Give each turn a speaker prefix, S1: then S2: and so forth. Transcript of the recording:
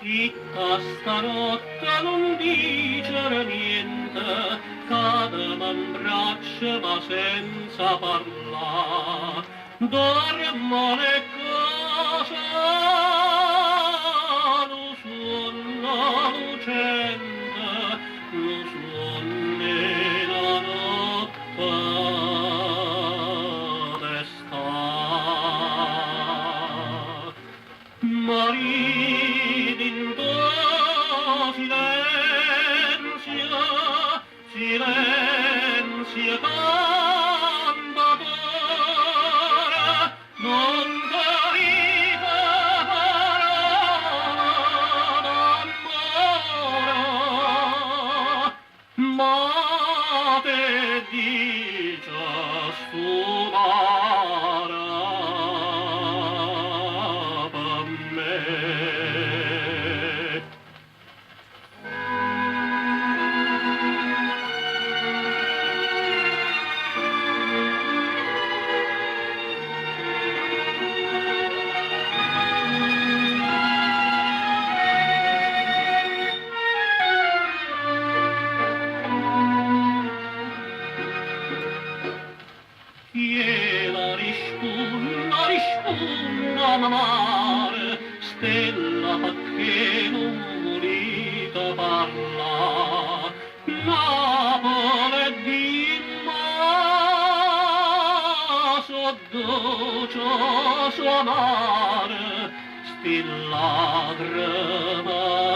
S1: Zitta stanotte non dicere niente, cadeva in braccio ma senza parlare. Dormo le cose, lo suono lucente, lo suono nella notte d'estate. Morì in tuo silenzio, silenzio cantatore, non dite parola d'amore, ma te dice stupare per me. Chieda risponda mare, stella che non volete parla. Napoli di so dolce, so amare, stella trema